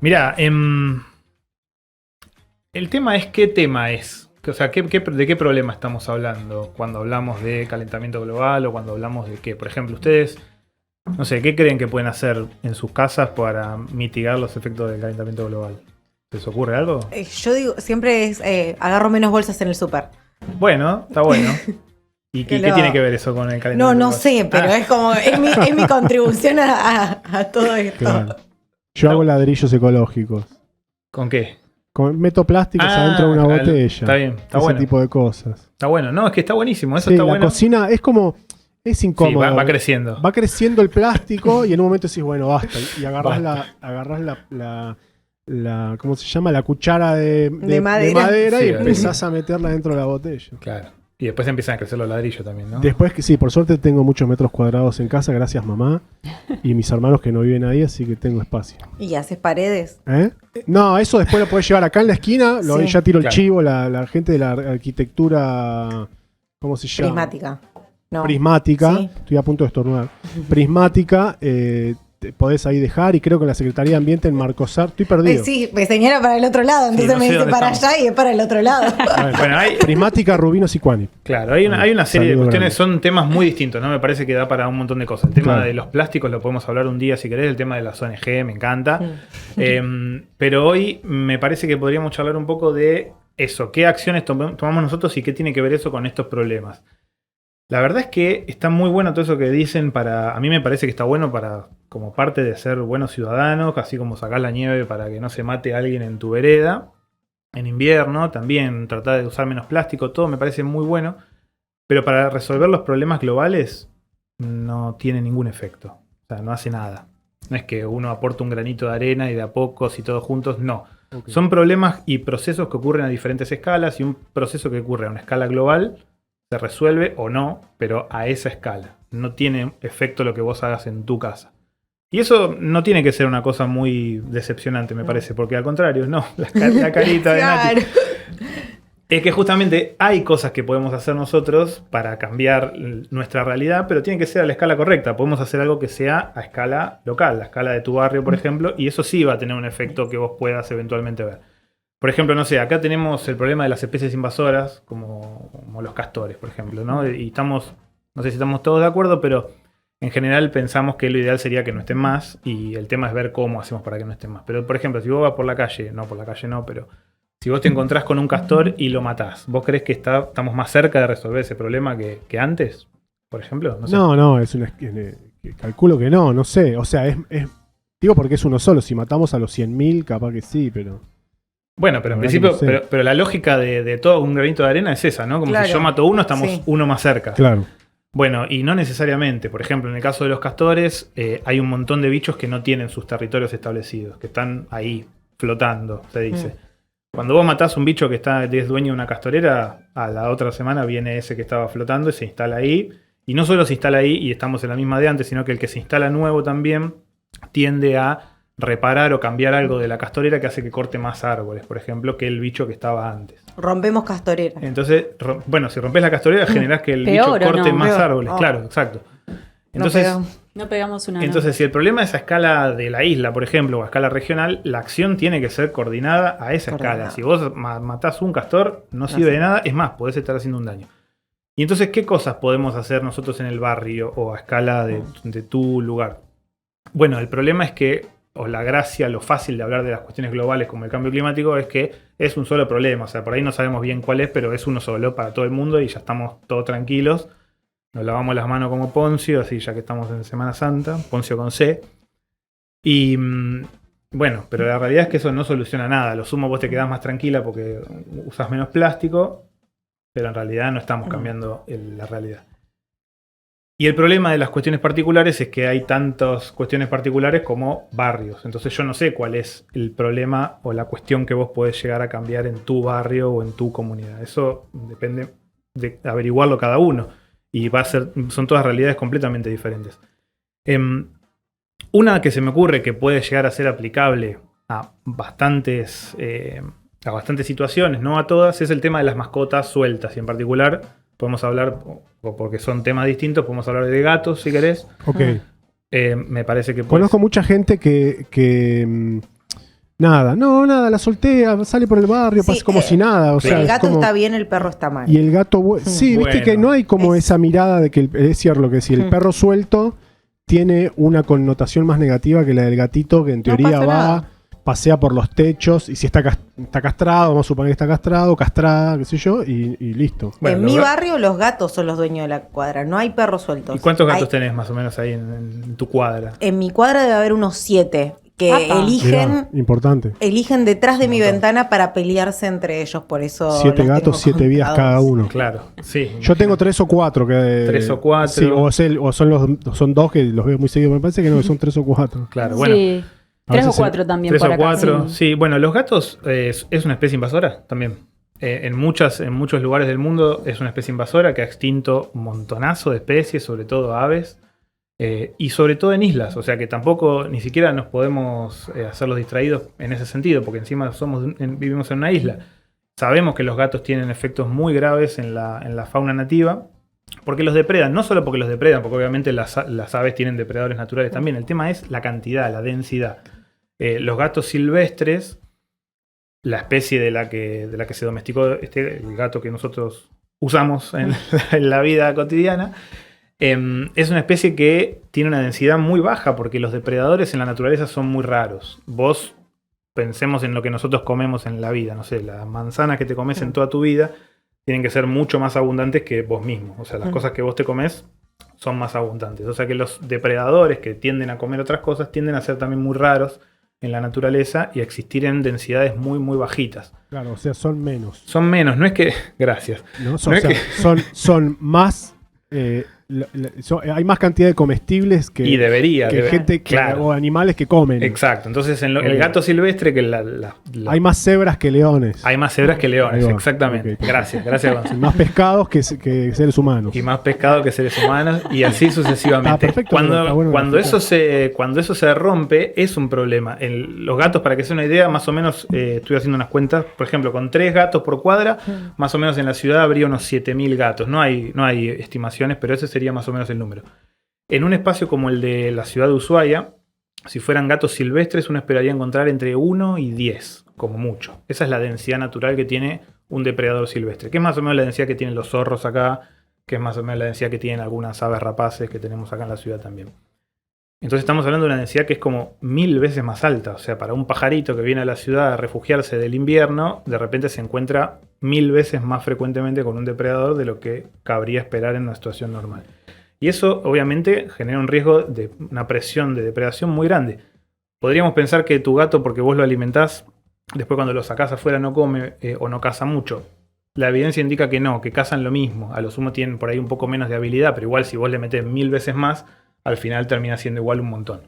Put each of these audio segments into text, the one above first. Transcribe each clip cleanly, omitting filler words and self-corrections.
Mirá, el tema es qué tema es. O sea, ¿de qué problema estamos hablando cuando hablamos de calentamiento global o cuando hablamos de qué? Por ejemplo, ustedes, no sé, ¿qué creen que pueden hacer en sus casas para mitigar los efectos del calentamiento global? ¿Se les ocurre algo? Yo digo, siempre es, agarro menos bolsas en el súper. Bueno, está bueno. ¿Y qué tiene que ver eso con el calentamiento global? No sé, pero es como, es mi contribución a todo esto. Claro. Yo hago ladrillos ecológicos. ¿Con qué? Meto plásticos adentro de una botella. Está bien, está ese bueno. tipo de cosas. Está bueno, no, es que está buenísimo, eso Sí, está la bueno. cocina es como, es incómodo. Sí, va creciendo. Va creciendo el plástico y en un momento decís, bueno, basta. Y agarrás la ¿cómo se llama? La cuchara de madera Sí, y empezás a meterla dentro de la botella. Claro. Y después empiezan a crecer los ladrillos también, ¿no? Después que sí, por suerte tengo muchos metros cuadrados en casa, gracias mamá. Y mis hermanos que no viven ahí, así que tengo espacio. ¿Y haces paredes? No, eso después lo podés llevar acá en la esquina. Sí. Ya tiro el Claro. chivo, la gente de la arquitectura. ¿Cómo se llama? Prismática. No. Prismática. Sí. Estoy a punto de estornudar. Prismática. Te podés ahí dejar. Y creo que la Secretaría de Ambiente en Marcosar. Estoy perdido. Sí, me señala para el otro lado. Entonces no me sé dice dónde para estamos. allá y es para el otro lado. Bueno, Prismática, Rubino, Sicuani. claro, hay una serie de Saludo cuestiones, grande. son temas muy distintos, ¿no? Me parece que da para un montón de cosas. El tema Claro. de los plásticos lo podemos hablar un día si querés, el tema de las ONG me encanta. Pero hoy me parece que podríamos charlar un poco de eso, qué acciones tomamos nosotros y qué tiene que ver eso con estos problemas. La verdad es que está muy bueno todo eso que dicen a mí me parece que está bueno para como parte de ser buenos ciudadanos, así como sacar la nieve para que no se mate alguien en tu vereda. En invierno también tratar de usar menos plástico, todo me parece muy bueno. Pero para resolver los problemas globales no tiene ningún efecto. O sea, no hace nada. No es que uno aporte un granito de arena y de a pocos y todos juntos, no. Okay. Son problemas y procesos que ocurren a diferentes escalas y un proceso que ocurre a una escala global se resuelve o no, pero a esa escala. No tiene efecto lo que vos hagas en tu casa. Y eso no tiene que ser una cosa muy decepcionante, me parece, porque al contrario, no, la carita de Nati. Claro. Es que justamente hay cosas que podemos hacer nosotros para cambiar nuestra realidad, pero tiene que ser a la escala correcta. Podemos hacer algo que sea a escala local, la escala de tu barrio, por ejemplo, y eso sí va a tener un efecto que vos puedas eventualmente ver. Por ejemplo, no sé, acá tenemos el problema de las especies invasoras, como los castores, por ejemplo, ¿no? Y estamos, no sé si estamos todos de acuerdo, pero en general pensamos que lo ideal sería que no estén más, y el tema es ver cómo hacemos para que no estén más. Pero, por ejemplo, si vos vas por la calle no, pero si vos te encontrás con un castor y lo matás, ¿vos crees que estamos más cerca de resolver ese problema que antes? Por ejemplo, no sé. No, es una. Calculo que no sé. O sea, digo porque es uno solo. Si matamos a los 100.000, capaz que sí, pero. Bueno, pero en La verdad principio, que no sé. pero la lógica de todo un granito de arena es esa, ¿no? Como Claro. si yo mato uno, estamos Sí. uno más cerca. Claro. Bueno, y no necesariamente. Por ejemplo, en el caso de los castores, hay un montón de bichos que no tienen sus territorios establecidos, que están ahí, flotando, se dice. Cuando vos matás un bicho que es dueño de una castorera, a la otra semana viene ese que estaba flotando y se instala ahí. Y no solo se instala ahí y estamos en la misma de antes, sino que el que se instala nuevo también tiende a reparar o cambiar algo de la castorera que hace que corte más árboles, por ejemplo, que el bicho que estaba antes. Rompemos castorera. Entonces, bueno, si rompes la castorera generás que el Peor, bicho ¿o no? corte más Peor. árboles. Oh. Claro, exacto. Entonces, No pegamos una. entonces, si el problema es a escala de la isla, por ejemplo, o a escala regional, la acción tiene que ser coordinada a esa escala. Si vos matás un castor, no sirve de nada. Es más, podés estar haciendo un daño. Y entonces, ¿qué cosas podemos hacer nosotros en el barrio o a escala de tu lugar? Bueno, el problema es que, o la gracia, lo fácil de hablar de las cuestiones globales como el cambio climático es que es un solo problema. O sea, por ahí no sabemos bien cuál es, pero es uno solo para todo el mundo y ya estamos todos tranquilos. Nos lavamos las manos como Poncio, así ya que estamos en Semana Santa, Poncio con C. Y bueno, pero la realidad es que eso no soluciona nada. A lo sumo vos te quedás más tranquila porque usas menos plástico, pero en realidad no estamos cambiando la realidad. Y el problema de las cuestiones particulares es que hay tantas cuestiones particulares como barrios. Entonces yo no sé cuál es el problema o la cuestión que vos podés llegar a cambiar en tu barrio o en tu comunidad. Eso depende de averiguarlo cada uno. Y son todas realidades completamente diferentes. Una que se me ocurre que puede llegar a ser aplicable a bastantes situaciones, no a todas, es el tema de las mascotas sueltas. Y en particular podemos hablar, porque son temas distintos, podemos hablar de gatos si querés. Ok. Me parece que Conozco mucha gente que Nada, la solté, sale por el barrio, Sí, pasa como si nada. O Si sea, el es gato como- está bien, el perro está mal. Y el gato, sí, viste Bueno, que no hay como esa mirada de que es cierto lo que si el perro suelto tiene una connotación más negativa que la del gatito, que en teoría pasa va, nada. pasea por los techos y si está castrado, vamos a suponer que está castrado, castrada, qué sé yo, y listo. Bueno, En los mi ga- barrio los gatos son los dueños de la cuadra, no hay perros sueltos. ¿Y cuántos gatos Hay- tenés más o menos ahí en tu cuadra? En mi cuadra debe haber unos 7 que Apa. Mirá, importante. eligen detrás de Un mi montón. ventana para pelearse entre ellos, por eso 7 los gatos, tengo 7 vidas cada contados. uno. Claro, sí. Yo tengo 3 o 4 que 3 o 4. Sí, o son 2 que los veo muy seguido, me parece que no, son 3 o 4. Claro, bueno. Sí. A 3 o veces 4 también 3 por o acá. 4. Sí. Sí, bueno, los gatos es una especie invasora también. En muchos lugares del mundo es una especie invasora que ha extinto un montonazo de especies, sobre todo aves, y sobre todo en islas. O sea que tampoco ni siquiera nos podemos hacer los distraídos en ese sentido, porque encima vivimos en una isla. Sabemos que los gatos tienen efectos muy graves en la fauna nativa, porque los depredan, no solo porque los depredan, porque obviamente las aves tienen depredadores naturales también. El tema es la cantidad, la densidad. Los gatos silvestres, la especie de la que se domesticó el gato que nosotros usamos en la vida cotidiana, es una especie que tiene una densidad muy baja porque los depredadores en la naturaleza son muy raros. Vos pensemos en lo que nosotros comemos en la vida, no sé, las manzanas que te comes en toda tu vida tienen que ser mucho más abundantes que vos mismo. O sea, las cosas que vos te comes son más abundantes. O sea que los depredadores que tienden a comer otras cosas tienden a ser también muy raros en la naturaleza y a existir en densidades muy, muy bajitas. Claro, o sea, son menos. Son menos, no es que... Gracias. ¿No? Son, No o es sea, son más. Hay más cantidad de comestibles que, Y debería. que gente claro. o animales que comen. Exacto. Entonces, el gato silvestre, que Hay más cebras que leones. hay más cebras que leones, Ahí va. exactamente. Ok. Gracias, Gonzalo. Y más pescados que seres humanos. Y más pescado que seres humanos, y así sucesivamente. Ah, perfecto, está bueno cuando explicar. eso se rompe, es un problema. Los gatos, para que sea una idea, más o menos, estuve haciendo unas cuentas, por ejemplo, con 3 gatos por cuadra, más o menos en la ciudad habría unos 7.000 gatos. No hay estimaciones, pero ese sería más o menos el número. En un espacio como el de la ciudad de Ushuaia, si fueran gatos silvestres, uno esperaría encontrar entre 1 y 10, como mucho. Esa es la densidad natural que tiene un depredador silvestre, que es más o menos la densidad que tienen los zorros acá, que es más o menos la densidad que tienen algunas aves rapaces que tenemos acá en la ciudad también. Entonces estamos hablando de una densidad que es como 1000 veces más alta. O sea, para un pajarito que viene a la ciudad a refugiarse del invierno, de repente se encuentra 1000 veces más frecuentemente con un depredador de lo que cabría esperar en una situación normal. Y eso obviamente genera un riesgo de una presión de depredación muy grande. Podríamos pensar que tu gato, porque vos lo alimentás, después cuando lo sacás afuera no come o no caza mucho. La evidencia indica que no, que cazan lo mismo. A lo sumo tienen por ahí un poco menos de habilidad, pero igual si vos le metés 1000 veces más, al final termina siendo igual un montón.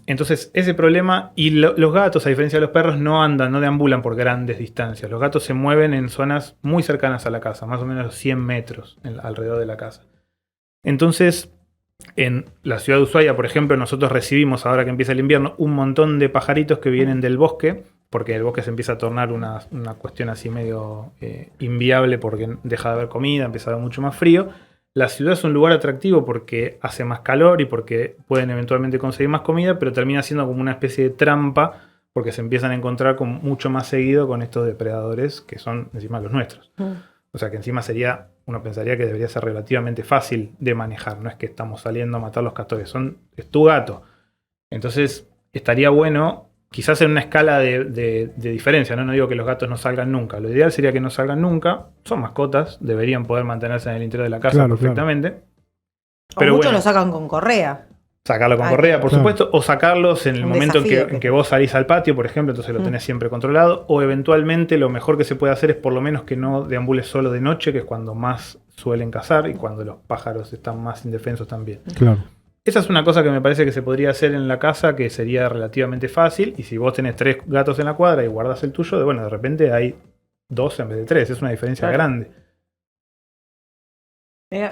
Entonces, ese problema, y los gatos, a diferencia de los perros, no deambulan por grandes distancias. Los gatos se mueven en zonas muy cercanas a la casa, más o menos 100 metros alrededor de la casa. Entonces, en la ciudad de Ushuaia, por ejemplo, nosotros recibimos, ahora que empieza el invierno, un montón de pajaritos que vienen del bosque, porque el bosque se empieza a tornar una cuestión así medio inviable porque deja de haber comida, empieza a haber mucho más frío. La ciudad es un lugar atractivo porque hace más calor y porque pueden eventualmente conseguir más comida, pero termina siendo como una especie de trampa porque se empiezan a encontrar mucho más seguido con estos depredadores que son encima los nuestros. O sea que encima uno pensaría que debería ser relativamente fácil de manejar. No es que estamos saliendo a matar los castores, es tu gato. Entonces estaría bueno, quizás en una escala de diferencia, ¿no? No digo que los gatos no salgan nunca. Lo ideal sería que no salgan nunca. Son mascotas, deberían poder mantenerse en el interior de la casa perfectamente. Claro. Pero muchos bueno, lo sacan con correa. sacarlo con correa, por supuesto, o sacarlos en el Un momento desafío en que vos salís al patio, por ejemplo, entonces lo tenés siempre controlado, o eventualmente lo mejor que se puede hacer es por lo menos que no deambules solo de noche, que es cuando más suelen cazar y cuando los pájaros están más indefensos también. Claro. Esa es una cosa que me parece que se podría hacer en la casa, que sería relativamente fácil, y si vos tenés 3 gatos en la cuadra y guardás el tuyo, de repente hay 2 en vez de 3, es una diferencia grande.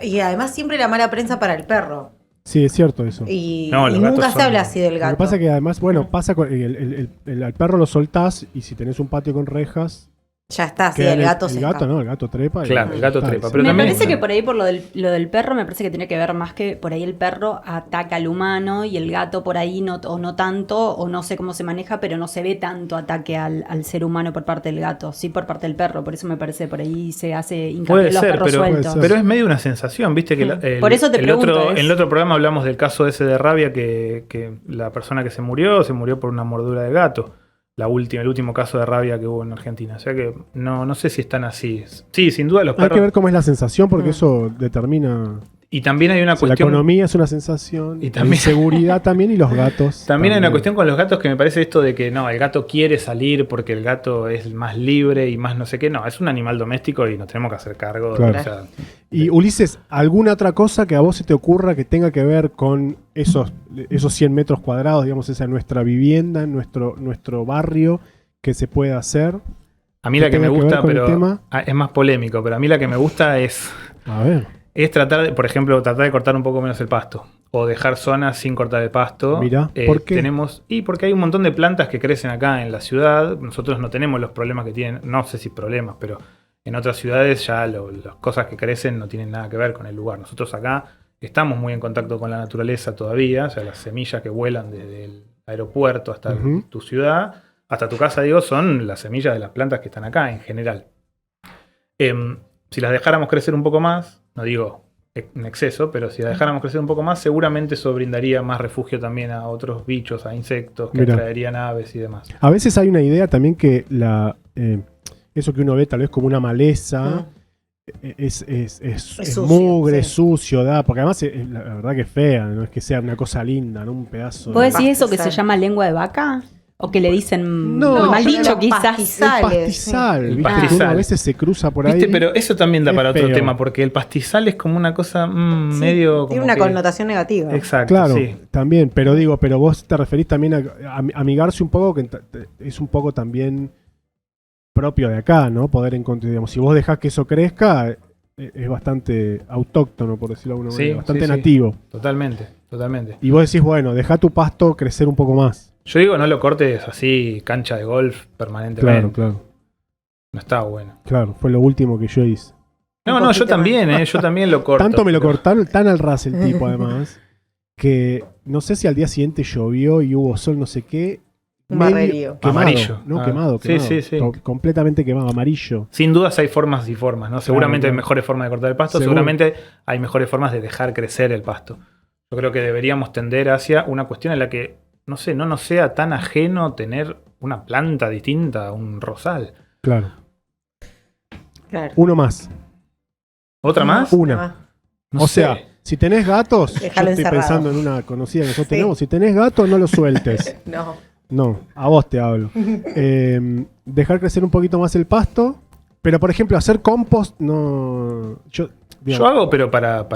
Y además siempre la mala prensa para el perro. Sí, es cierto eso. Y los nunca gatos se habla así del Lo gato. que pasa es que además, pasa con al perro lo soltás y si tenés un patio con rejas, Ya está, sí, Queda el gato se El gato escapa. no, el gato trepa. Claro, el gato está, trepa, sí. pero Me también- parece que por ahí, por lo del perro, me parece que tiene que ver más que por ahí el perro ataca al humano y el gato por ahí o no tanto, o no sé cómo se maneja, pero no se ve tanto ataque al ser humano por parte del gato, sí por parte del perro. Por eso me parece por ahí se hace hincapié Puede en los ser, perros pero, sueltos. ser. pero es medio una sensación, ¿viste? Que Por eso te pregunto, en el otro programa hablamos del caso ese de rabia que la persona que se murió por una mordura de gato. El último caso de rabia que hubo en Argentina. O sea que no sé si están así. Sí, sin duda los Hay perros. que ver cómo es la sensación porque eso determina. Y también hay una O sea, la cuestión. economía es una sensación, Y la también- inseguridad también y los gatos. También hay una cuestión con los gatos que me parece esto de que no, el gato quiere salir porque el gato es más libre y más no sé qué. No, es un animal doméstico y nos tenemos que hacer cargo. Claro. O sea, Y Ulises, ¿alguna otra cosa que a vos se te ocurra que tenga que ver con esos 100 metros cuadrados, digamos, esa nuestra vivienda, nuestro barrio, que se pueda hacer? a mí la que me tenga que ver gusta, con el pero tema. es más polémico, pero a mí la que me gusta es A ver, tratar de, por ejemplo, tratar de cortar un poco menos el pasto. O dejar zonas sin cortar el pasto. Mirá, ¿por qué? Porque hay un montón de plantas que crecen acá en la ciudad. Nosotros no tenemos los problemas que tienen, no sé si problemas, pero en otras ciudades ya las cosas que crecen no tienen nada que ver con el lugar. Nosotros acá estamos muy en contacto con la naturaleza todavía. O sea, las semillas que vuelan desde el aeropuerto hasta Ujú. tu ciudad, hasta tu casa, digo, son las semillas de las plantas que están acá en general. Si las dejáramos crecer un poco más, no digo en exceso, pero si las dejáramos crecer un poco más, seguramente eso brindaría más refugio también a otros bichos, a insectos, que Mirá. atraerían aves y demás. a veces hay una idea también que eso que uno ve tal vez como una maleza es sucio, mugre, sí. sucio, porque además la verdad que es fea, no es que sea una cosa linda, ¿no? Un pedazo ¿Vos de decís eso que se Pastizal. llama lengua de vaca? ¿O que le dicen No, mal pero dicho los quizás? pastizales. pastizal, El ¿viste? Que pastizal. uno a veces se cruza por ahí. ¿Viste? Pero eso también da es para otro feo. tema, porque el pastizal es como una cosa Sí, medio... tiene como una que- connotación negativa. Exacto, Claro, sí. también, pero vos te referís también a amigarse un poco, que es un poco también propio de acá, ¿no? Poder encontrar, digamos, si vos dejás que eso crezca, es bastante autóctono, por decirlo de alguna Sí, manera, bastante sí, sí. nativo. Totalmente, totalmente. Y vos decís, bueno, dejá tu pasto crecer un poco más. Yo digo, no lo cortes así, cancha de golf permanentemente. Claro, claro, No está bueno. claro. Fue lo último que yo hice. No, Un yo poquito también, yo también lo corto. Tanto me lo pero- cortaron, tan al ras el tipo además, que no sé si al día siguiente llovió y hubo sol, no sé qué. Un medio barrerío. Quemado, Amarillo. No, Ah, quemado, sí, quemado. sí, sí. Completamente quemado, amarillo. Sin dudas hay formas y formas, ¿no? Seguramente claro. hay mejores formas de cortar el pasto, Seguro. seguramente hay mejores formas de dejar crecer el pasto. Yo creo que deberíamos tender hacia una cuestión en la que, no sé, no nos sea tan ajeno tener una planta distinta a un rosal. Claro. Claro. Uno más. ¿Otra más? Una. No o sé. sea, si tenés gatos, yo Déjalo estoy encerrado. pensando en una conocida que nosotros Sí. tenemos. Si tenés gatos, no lo sueltes. No. No, a vos te hablo. Dejar crecer un poquito más el pasto. Pero, por ejemplo, hacer compost, no. Yo digamos, hago, pero para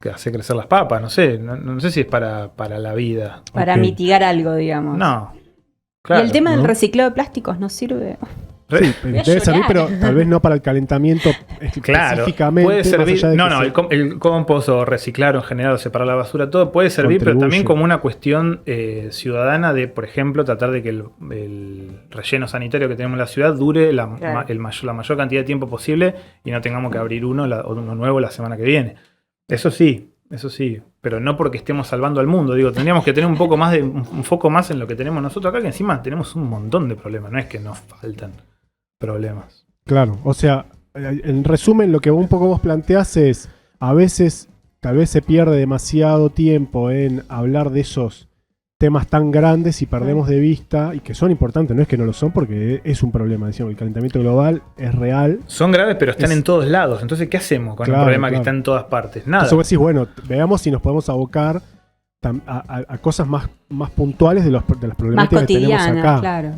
que hacer crecer las papas, no sé. No sé si es para la vida. Para Ok. mitigar algo, digamos. No. Claro. y el tema ¿no? del reciclado de plásticos no sirve. sí, Voy a debe servir, pero llorar. tal vez no para el calentamiento Claro, específicamente. puede más servir. allá de No, que no, se- el compost o reciclar o en general o separar la basura, todo puede servir, pero Contribuye. también como una cuestión ciudadana de, por ejemplo, tratar de que el relleno sanitario que tenemos en la ciudad dure la mayor cantidad de tiempo posible y no tengamos que abrir uno nuevo la semana que viene. Eso sí, pero no porque estemos salvando al mundo. Digo, tendríamos que tener un poco más un foco más en lo que tenemos nosotros acá, que encima tenemos un montón de problemas, no es que nos faltan problemas. Claro, o sea, en resumen, lo que un poco vos planteás es, a veces, tal vez se pierde demasiado tiempo en hablar de esos temas tan grandes y perdemos de vista, y que son importantes, no es que no lo son, porque es un problema, decíamos, el calentamiento global es real. Son graves, pero están Es- en todos lados. Entonces, ¿qué hacemos con Claro, un problema que claro. está en todas partes? Nada. Entonces vos decís, bueno, veamos si nos podemos abocar a cosas más puntuales de las Más problemáticas que tenemos cotidiana, acá. claro.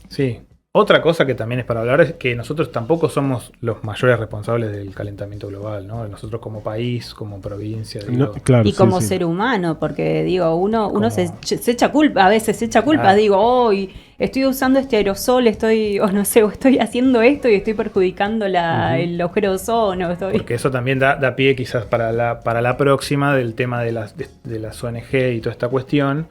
Sí. Otra cosa que también es para hablar es que nosotros tampoco somos los mayores responsables del calentamiento global, ¿no? Nosotros como país, como provincia, digo, No, claro, Y sí, como sí. ser humano, porque digo, uno Como- se echa culpa, a veces se echa culpa, Claro. digo, hoy estoy usando este aerosol, o no sé, o estoy haciendo esto y estoy perjudicando Ujú. el agujero de ozono, estoy... porque eso también da pie quizás para la próxima del tema de las ONG y toda esta cuestión,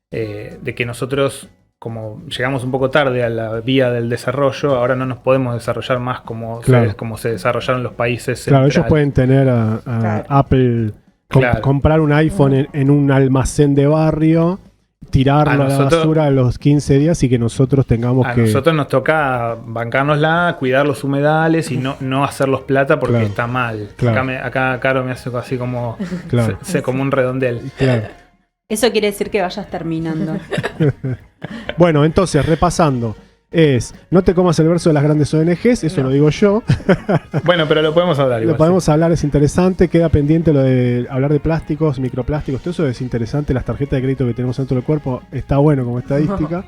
de que nosotros como llegamos un poco tarde a la vía del desarrollo, ahora no nos podemos desarrollar más como, Claro. como se desarrollaron los países Claro, ellos centrales. pueden tener a Claro. Apple, Claro. comprar un iPhone en un almacén de barrio, tirarlo a la nosotros- basura a los 15 días y que nosotros tengamos A que... nosotros nos toca bancárnosla, cuidar los humedales y no hacerlos plata porque Claro. está mal. Claro. Acá Caro me hace así como, Claro. como un redondel. Claro. Eso quiere decir que vayas terminando. Bueno, entonces, repasando. No te comas el verso de las grandes ONGs, eso lo digo yo. Bueno, pero lo podemos hablar Lo igual. podemos hablar, es interesante. Queda pendiente lo de hablar de plásticos, microplásticos, todo eso es interesante. Las tarjetas de crédito que tenemos dentro del cuerpo está bueno como estadística.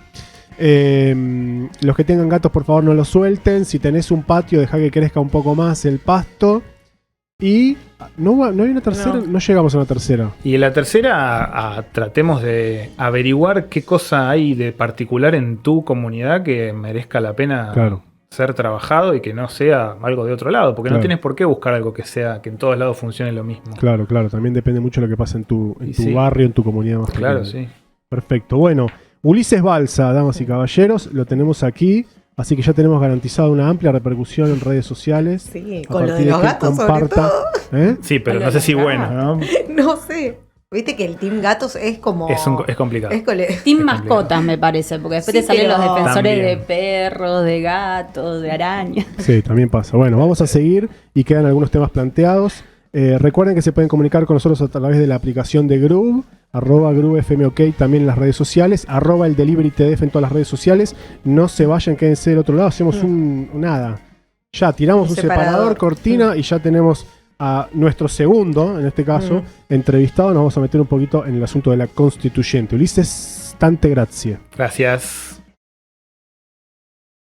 Los que tengan gatos, por favor, no los suelten. Si tenés un patio, deja que crezca un poco más el pasto. Y no hay una tercera, no llegamos a una tercera. Y en la tercera, tratemos de averiguar qué cosa hay de particular en tu comunidad que merezca la pena Claro. ser trabajado y que no sea algo de otro lado, porque Claro. no tienes por qué buscar algo que sea, que en todos lados funcione lo mismo. Claro, también depende mucho de lo que pasa en tu Y sí. barrio, en tu comunidad más Claro, pequeña. sí. Perfecto. Bueno, Ulises Balsa, damas y caballeros, lo tenemos aquí. Así que ya tenemos garantizado una amplia repercusión en redes sociales. Sí, A con lo partir de los que gatos sobre comparta, todo. ¿eh? Sí, pero Hola, no sé si hola. bueno, ¿no? No sé. Viste que el Team Gatos es como... Es complicado. es cole- Team Es mascotas, me parece, porque después Sí, te salen pero- los defensores También. de perros, de gatos, de arañas. Sí, también pasa. Bueno, vamos a seguir y quedan algunos temas planteados. Recuerden que se pueden comunicar con nosotros a través de la aplicación de Groove, @GrooveFMOK también en las redes sociales, @el Delivery TDF en todas las redes sociales. No se vayan, quédense del otro lado, hacemos nada. Ya tiramos un separador, cortina y ya tenemos a nuestro segundo, en este caso, entrevistado. Nos vamos a meter un poquito en el asunto de la constituyente. Ulises, tante grazie. Gracias.